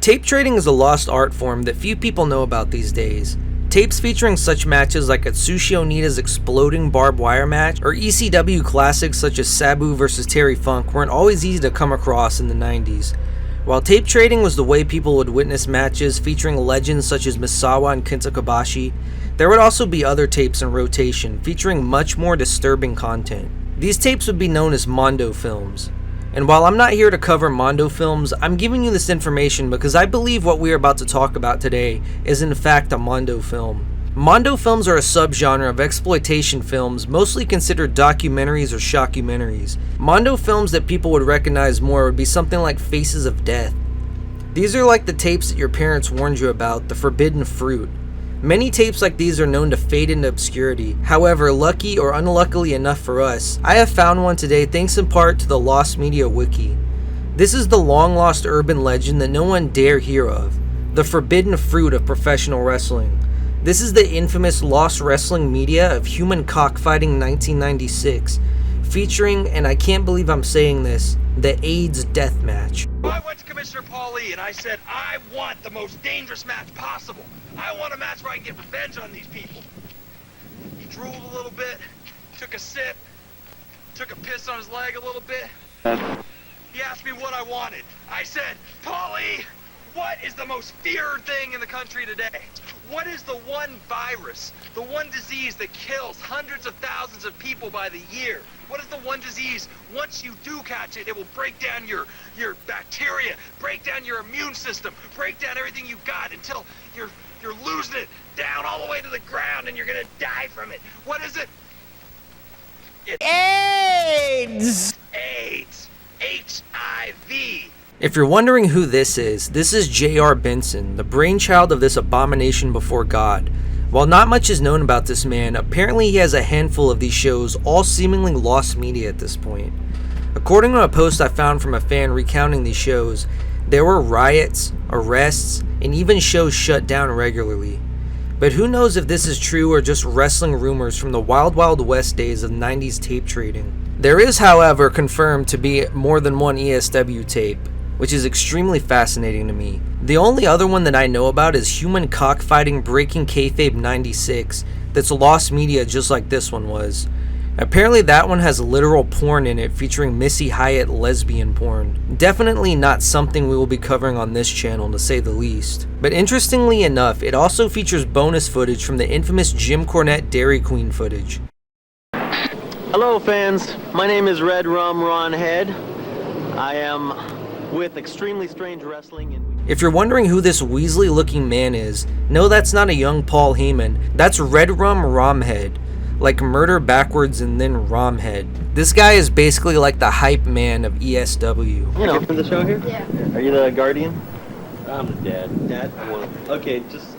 Tape trading is a lost art form that few people know about these days. Tapes featuring such matches like Atsushi Onita's exploding barbed wire match or ECW classics such as Sabu vs Terry Funk weren't always easy to come across in the 90s. While tape trading was the way people would witness matches featuring legends such as Misawa and Kenta Kobashi, there would also be other tapes in rotation featuring much more disturbing content. These tapes would be known as Mondo films. And while I'm not here to cover Mondo films, I'm giving you this information because I believe what we are about to talk about today is in fact a Mondo film. Mondo films are a subgenre of exploitation films mostly considered documentaries or shockumentaries. Mondo films that people would recognize more would be something like Faces of Death. These are like the tapes that your parents warned you about, the forbidden fruit. Many tapes like these are known to fade into obscurity. However, lucky or unluckily enough for us, I have found one today thanks in part to the Lost Media Wiki. This is the long-lost urban legend that no one dare hear of, the forbidden fruit of professional wrestling. This is the infamous Lost Wrestling Media of Human Cockfighting 1996, featuring, and I can't believe I'm saying this, the AIDS death match. I went to Commissioner Paulie and I said, I want the most dangerous match possible. I want a match where I can get revenge on these people. He drooled a little bit, took a sip, took a piss on his leg a little bit. He asked me what I wanted. I said, Paulie, what is the most feared thing in the country today? What is the one virus, the one disease that kills hundreds of thousands of people by the year? What is the one disease, once you do catch it, it will break down your bacteria, break down your immune system, break down everything you've got until you're losing it down all the way to the ground and you're gonna die from it. What is it? AIDS! AIDS. HIV. If you're wondering who this is J.R. Benson, the brainchild of this abomination before God. While not much is known about this man, apparently he has a handful of these shows, all seemingly lost media at this point. According to a post I found from a fan recounting these shows, there were riots, arrests, and even shows shut down regularly. But who knows if this is true or just wrestling rumors from the Wild Wild West days of 90s tape trading. There is, however, confirmed to be more than one ESW tape, which is extremely fascinating to me. The only other one that I know about is Human Cockfighting Breaking Kayfabe 96 that's lost media just like this one was. Apparently that one has literal porn in it featuring Missy Hyatt lesbian porn. Definitely not something we will be covering on this channel to say the least. But interestingly enough, it also features bonus footage from the infamous Jim Cornette Dairy Queen footage. Hello fans, my name is Red Rum Ron Head. I am with Extremely Strange Wrestling. If you're wondering who this Weasley looking man is, no, that's not a young Paul Heyman. That's Red Rum Romhead. Like murder backwards and then Romhead. This guy is basically like the hype man of ESW. You know, from the show here? Yeah. Are you the guardian? I'm the dad. Dad? Well, okay, just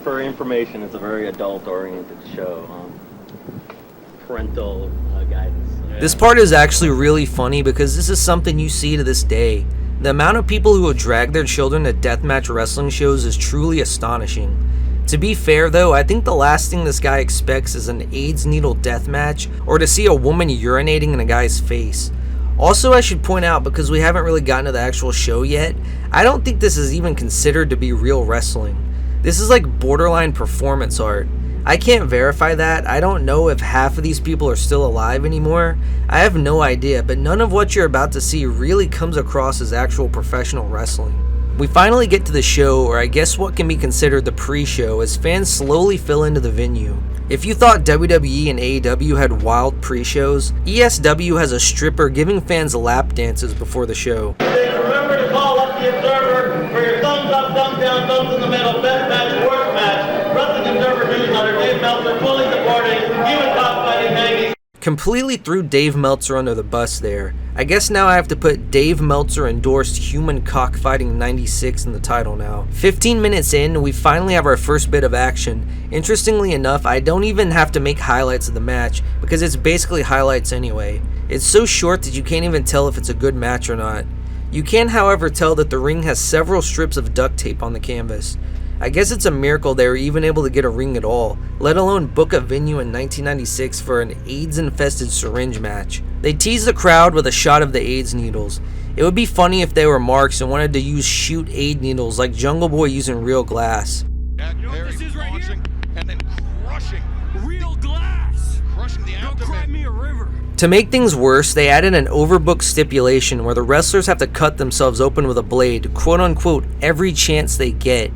for information, it's a very adult-oriented show. Parental guidance. This part is actually really funny because this is something you see to this day. The amount of people who will drag their children to deathmatch wrestling shows is truly astonishing. To be fair though, I think the last thing this guy expects is an AIDS needle deathmatch or to see a woman urinating in a guy's face. Also, I should point out, because we haven't really gotten to the actual show yet, I don't think this is even considered to be real wrestling. This is like borderline performance art. I can't verify that. I don't know if half of these people are still alive anymore. I have no idea, but none of what you're about to see really comes across as actual professional wrestling. We finally get to the show, or I guess what can be considered the pre-show, as fans slowly fill into the venue. If you thought WWE and AEW had wild pre-shows, ESW has a stripper giving fans lap dances before the show. Remember to call up the Observer for your thumbs up, thumbs down, thumbs in the middle, best match, worst match. Wrestling Observer newsletter, Dave Meltzer fully supporting Human Cockfighting 90. Completely threw Dave Meltzer under the bus there. I guess now I have to put Dave Meltzer endorsed Human Cockfighting 96 in the title now. 15 minutes in, we finally have our first bit of action. Interestingly enough, I don't even have to make highlights of the match because it's basically highlights anyway. It's so short that you can't even tell if it's a good match or not. You can, however, tell that the ring has several strips of duct tape on the canvas. I guess it's a miracle they were even able to get a ring at all, let alone book a venue in 1996 for an AIDS-infested syringe match. They tease the crowd with a shot of the AIDS needles. It would be funny if they were marks and wanted to use shoot aid needles like Jungle Boy using real glass. Jack You know what Perry this is right launching and then crushing Real glass. the Go abdomen. cry me a river. To make things worse, they added an overbooked stipulation where the wrestlers have to cut themselves open with a blade, quote unquote, every chance they get.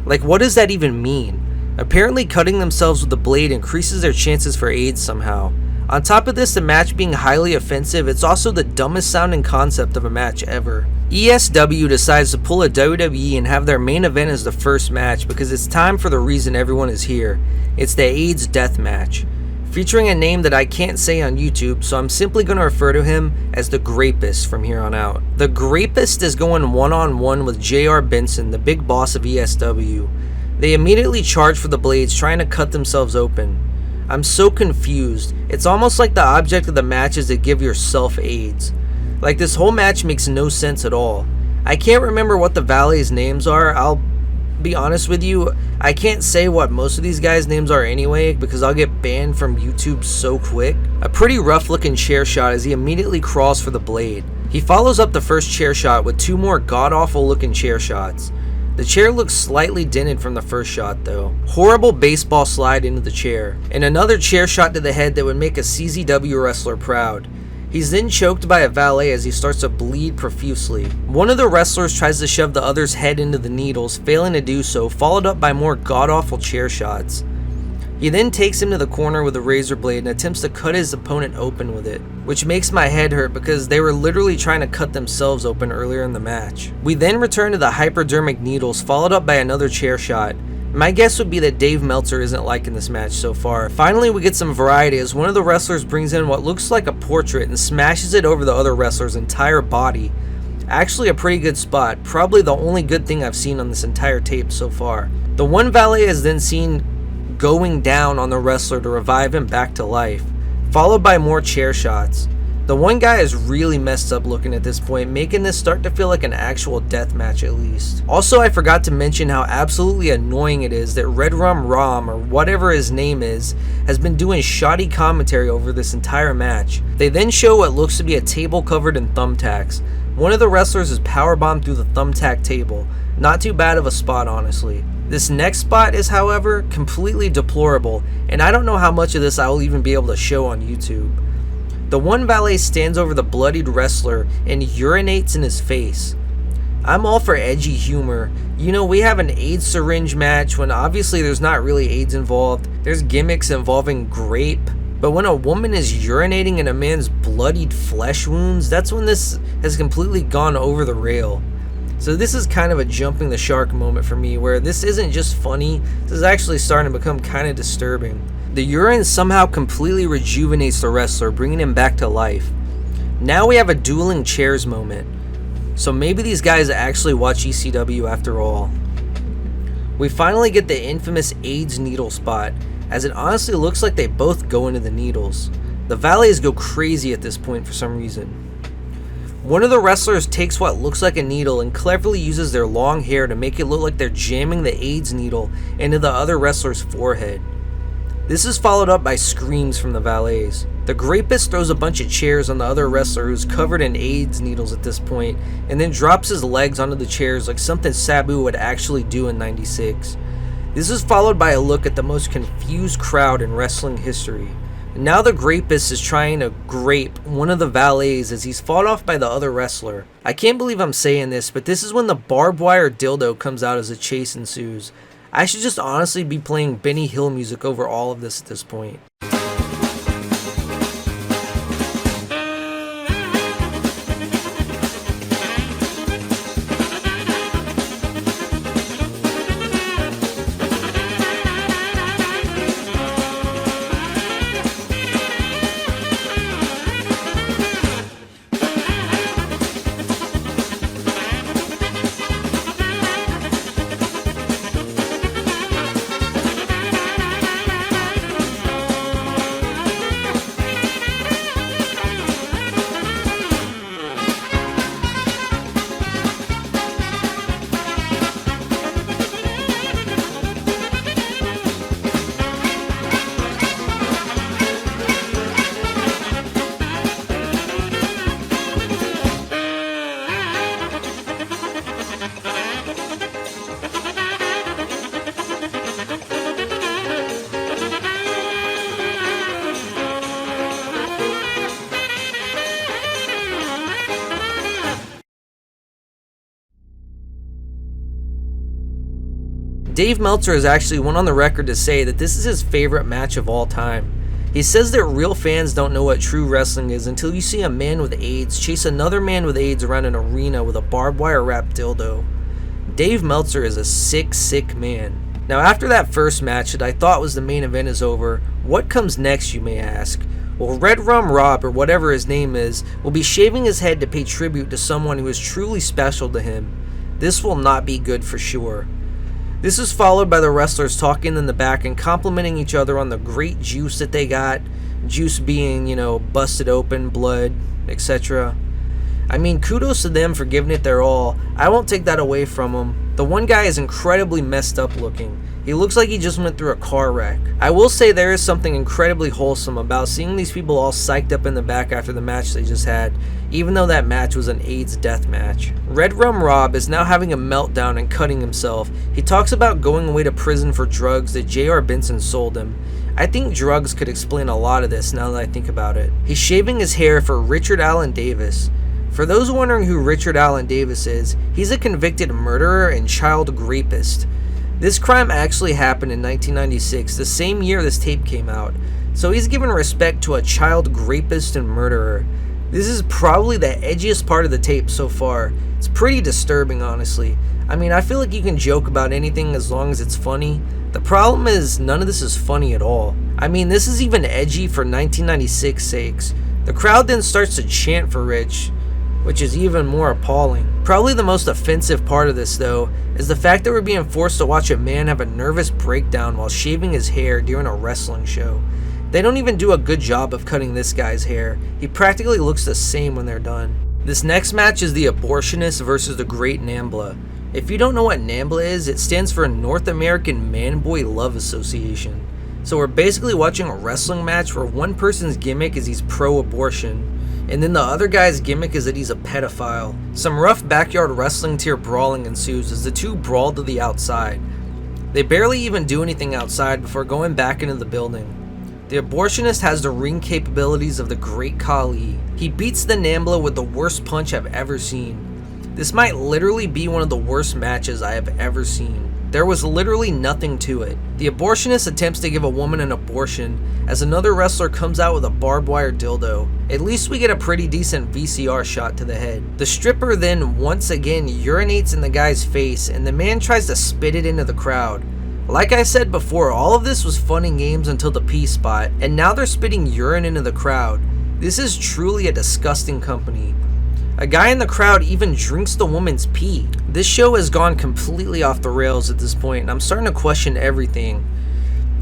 Like, what does that even mean? Apparently cutting themselves with a blade increases their chances for AIDS somehow. On top of this, the match being highly offensive, it's also the dumbest sounding concept of a match ever. ESW decides to pull a WWE and have their main event as the first match because it's time for the reason everyone is here. It's the AIDS death match. Featuring a name that I can't say on YouTube, so I'm simply going to refer to him as the Grapist from here on out. The Grapist is going one-on-one with JR Benson, the big boss of ESW. They immediately charge for the blades, trying to cut themselves open. I'm so confused. It's almost like the object of the match is to give yourself AIDS. Like, this whole match makes no sense at all. I can't remember what the valets' names are. I'll be honest with you, I can't say what most of these guys' names are anyway because I'll get banned from YouTube so quick. A pretty rough looking chair shot as he immediately crawls for the blade. He follows up the first chair shot with two more god awful looking chair shots. The chair looks slightly dented from the first shot though. Horrible baseball slide into the chair, and another chair shot to the head that would make a CZW wrestler proud. He's then choked by a valet as he starts to bleed profusely. One of the wrestlers tries to shove the other's head into the needles, failing to do so, followed up by more god-awful chair shots. He then takes him to the corner with a razor blade and attempts to cut his opponent open with it, which makes my head hurt because they were literally trying to cut themselves open earlier in the match. We then return to the hypodermic needles, followed up by another chair shot. My guess would be that Dave Meltzer isn't liking this match so far. Finally, we get some variety as one of the wrestlers brings in what looks like a portrait and smashes it over the other wrestler's entire body. Actually a pretty good spot, probably the only good thing I've seen on this entire tape so far. The one valet is then seen going down on the wrestler to revive him back to life, followed by more chair shots. The one guy is really messed up looking at this point, making this start to feel like an actual death match at least. Also, I forgot to mention how absolutely annoying it is that Red Rum Rom, or whatever his name is, has been doing shoddy commentary over this entire match. They then show what looks to be a table covered in thumbtacks. One of the wrestlers is powerbombed through the thumbtack table. Not too bad of a spot, honestly. This next spot is, however, completely deplorable, and I don't know how much of this I will even be able to show on YouTube. The one valet stands over the bloodied wrestler and urinates in his face. I'm all for edgy humor. You know, we have an AIDS syringe match when obviously there's not really AIDS involved. There's gimmicks involving grape. But when a woman is urinating in a man's bloodied flesh wounds, that's when this has completely gone over the rail. So this is kind of a jumping the shark moment for me, where this isn't just funny, this is actually starting to become kind of disturbing. The urine somehow completely rejuvenates the wrestler, bringing him back to life. Now we have a dueling chairs moment. So maybe these guys actually watch ECW after all. We finally get the infamous AIDS needle spot, as it honestly looks like they both go into the needles. The valets go crazy at this point for some reason. One of the wrestlers takes what looks like a needle and cleverly uses their long hair to make it look like they're jamming the AIDS needle into the other wrestler's forehead. This is followed up by screams from the valets. The Grapist throws a bunch of chairs on the other wrestler who's covered in AIDS needles at this point, and then drops his legs onto the chairs like something Sabu would actually do in '96. This is followed by a look at the most confused crowd in wrestling history. Now the Grapist is trying to grape one of the valets as he's fought off by the other wrestler. I can't believe I'm saying this, but this is when the barbed wire dildo comes out as a chase ensues. I should just honestly be playing Benny Hill music over all of this at this point. Dave Meltzer has actually went on the record to say that this is his favorite match of all time. He says that real fans don't know what true wrestling is until you see a man with AIDS chase another man with AIDS around an arena with a barbed wire wrapped dildo. Dave Meltzer is a sick, sick man. Now after that first match that I thought was the main event is over, what comes next, you may ask? Well, Red Rum Rob, or whatever his name is, will be shaving his head to pay tribute to someone who is truly special to him. This will not be good for sure. This is followed by the wrestlers talking in the back and complimenting each other on the great juice that they got. Juice being, busted open, blood, etc. I mean, kudos to them for giving it their all. I won't take that away from them. The one guy is incredibly messed up looking. He looks like he just went through a car wreck. I will say there is something incredibly wholesome about seeing these people all psyched up in the back after the match they just had, even though that match was an AIDS death match. Red Rum Rob is now having a meltdown and cutting himself. He talks about going away to prison for drugs that J.R. Benson sold him. I think drugs could explain a lot of this now that I think about it. He's shaving his hair for Richard Allen Davis. For those wondering who Richard Allen Davis is, he's a convicted murderer and child rapist. This crime actually happened in 1996, the same year this tape came out, so he's given respect to a child rapist and murderer. This is probably the edgiest part of the tape so far. It's pretty disturbing, honestly. I mean, I feel like you can joke about anything as long as it's funny. The problem is, none of this is funny at all. I mean, this is even edgy for 1996 sakes. The crowd then starts to chant for Rich, which is even more appalling. Probably the most offensive part of this, though, is the fact that we're being forced to watch a man have a nervous breakdown while shaving his hair during a wrestling show. They don't even do a good job of cutting this guy's hair. He practically looks the same when they're done. This next match is the Abortionist versus the Great NAMBLA. If you don't know what NAMBLA is, it stands for North American Man-Boy Love Association. So we're basically watching a wrestling match where one person's gimmick is he's pro-abortion, and then the other guy's gimmick is that he's a pedophile. Some rough backyard wrestling tier brawling ensues as the two brawl to the outside. They barely even do anything outside before going back into the building. The Abortionist has the ring capabilities of the Great Khali. He beats the NAMBLA with the worst punch I've ever seen. This might literally be one of the worst matches I have ever seen. There was literally nothing to it. The Abortionist attempts to give a woman an abortion as another wrestler comes out with a barbed wire dildo. At least we get a pretty decent VCR shot to the head. The stripper then once again urinates in the guy's face and the man tries to spit it into the crowd. Like I said before, all of this was fun and games until the pee spot, and now they're spitting urine into the crowd. This is truly a disgusting company. A guy in the crowd even drinks the woman's pee. This show has gone completely off the rails at this point, and I'm starting to question everything.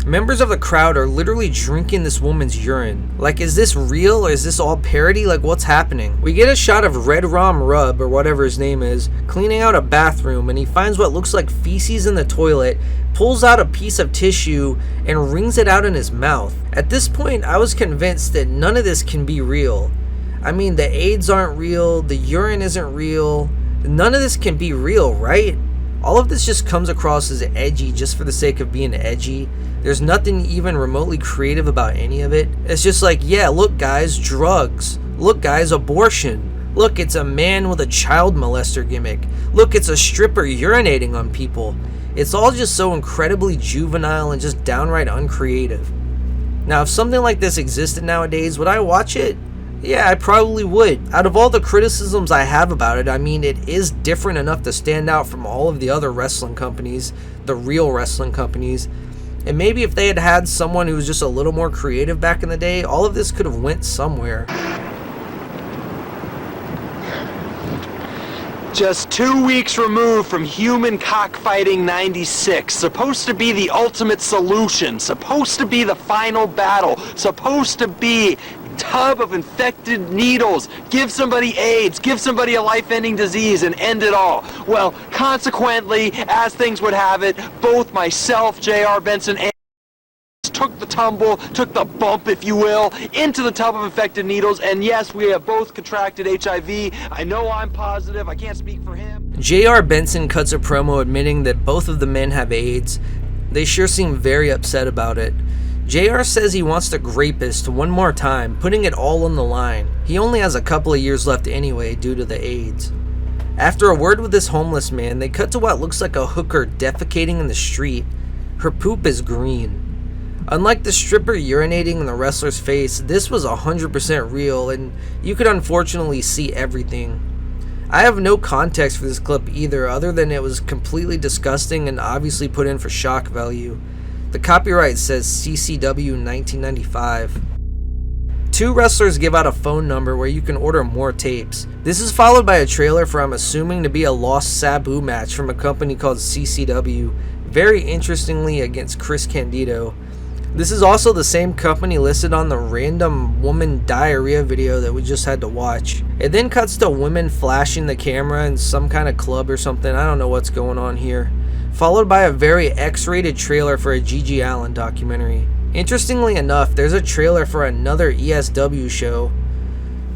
Members of the crowd are literally drinking this woman's urine. Like, is this real or is this all parody? Like, what's happening? We get a shot of Red Rum Rub, or whatever his name is, cleaning out a bathroom, and he finds what looks like feces in the toilet, pulls out a piece of tissue, and wrings it out in his mouth. At this point, I was convinced that none of this can be real. I mean, the AIDS aren't real, the urine isn't real, none of this can be real, right? All of this just comes across as edgy just for the sake of being edgy. There's nothing even remotely creative about any of it. It's just like, yeah, look guys, drugs. Look guys, abortion. Look, it's a man with a child molester gimmick. Look, it's a stripper urinating on people. It's all just so incredibly juvenile and just downright uncreative. Now, if something like this existed nowadays, would I watch it? Yeah, I probably would. Out of all the criticisms I have about it, I mean, it is different enough to stand out from all of the other wrestling companies, the real wrestling companies. And maybe if they had had someone who was just a little more creative back in the day, all of this could have went somewhere. Just 2 weeks removed from human cockfighting 96, supposed to be the ultimate solution, supposed to be the final battle, supposed to be tub of infected needles, give somebody AIDS, give somebody a life-ending disease and end it all. Well, consequently, as things would have it, both myself, J.R. Benson, and took the tumble, took the bump, if you will, into the tub of infected needles, and yes, we have both contracted HIV. I know I'm positive, I can't speak for him. J.R. Benson cuts a promo admitting that both of the men have AIDS. They sure seem very upset about it. JR says he wants the rapist one more time, putting it all on the line. He only has a couple of years left anyway due to the AIDS. After a word with this homeless man, they cut to what looks like a hooker defecating in the street. Her poop is green. Unlike the stripper urinating in the wrestler's face, this was 100% real, and you could unfortunately see everything. I have no context for this clip either, other than it was completely disgusting and obviously put in for shock value. The copyright says CCW 1995. Two wrestlers give out a phone number where you can order more tapes. This is followed by a trailer for I'm assuming to be a Lost Sabu match from a company called CCW, very interestingly against Chris Candido. This is also the same company listed on the random woman diarrhea video that we just had to watch. It then cuts to women flashing the camera in some kind of club or something, I don't know what's going on here. Followed by a very X-rated trailer for a Gigi Allen documentary. Interestingly enough, there's a trailer for another ESW show.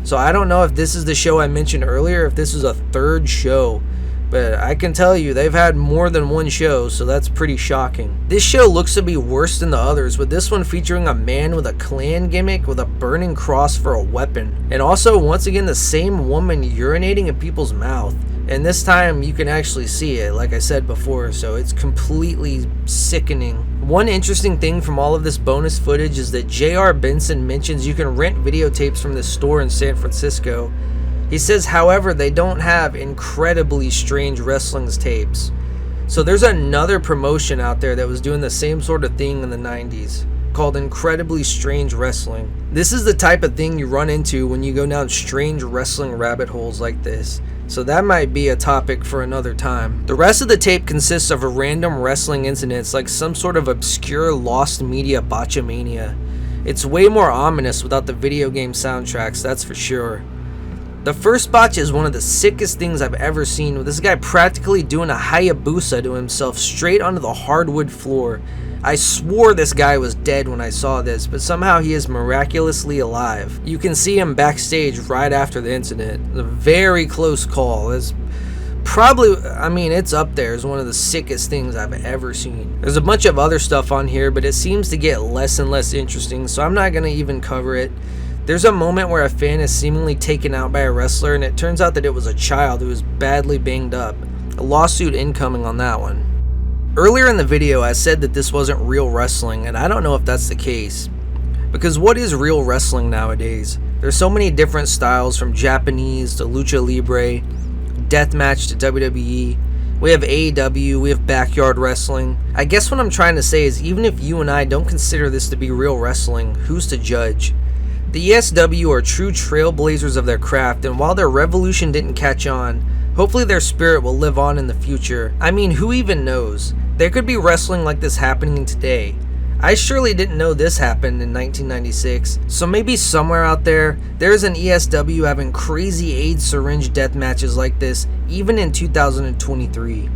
So I don't know if this is the show I mentioned earlier, if this is a third show. But I can tell you, they've had more than one show, so that's pretty shocking. This show looks to be worse than the others, with this one featuring a man with a Klan gimmick with a burning cross for a weapon. And also, once again, the same woman urinating in people's mouth. And this time, you can actually see it, like I said before, so it's completely sickening. One interesting thing from all of this bonus footage is that J.R. Benson mentions you can rent videotapes from this store in San Francisco. He says, however, they don't have Incredibly Strange Wrestling's tapes. So there's another promotion out there that was doing the same sort of thing in the 90s, called Incredibly Strange Wrestling. This is the type of thing you run into when you go down strange wrestling rabbit holes like this. So that might be a topic for another time. The rest of the tape consists of random wrestling incidents like some sort of obscure lost media botchamania. It's way more ominous without the video game soundtracks, that's for sure. The first botch is one of the sickest things I've ever seen, with this guy practically doing a Hayabusa to himself straight onto the hardwood floor. I swore this guy was dead when I saw this, but somehow he is miraculously alive. You can see him backstage right after the incident. A very close call. It's probably, it's up there as one of the sickest things I've ever seen. There's a bunch of other stuff on here, but it seems to get less and less interesting, so I'm not going to even cover it. There's a moment where a fan is seemingly taken out by a wrestler, and it turns out that it was a child who was badly banged up. A lawsuit incoming on that one. Earlier in the video, I said that this wasn't real wrestling, and I don't know if that's the case. Because what is real wrestling nowadays? There's so many different styles, from Japanese to lucha libre, deathmatch to WWE. We have AEW, we have backyard wrestling. I guess what I'm trying to say is, even if you and I don't consider this to be real wrestling, who's to judge? The ESW are true trailblazers of their craft, and while their revolution didn't catch on, hopefully their spirit will live on in the future. Who even knows? There could be wrestling like this happening today. I surely didn't know this happened in 1996, so maybe somewhere out there, there's an ESW having crazy AIDS syringe death matches like this, even in 2023.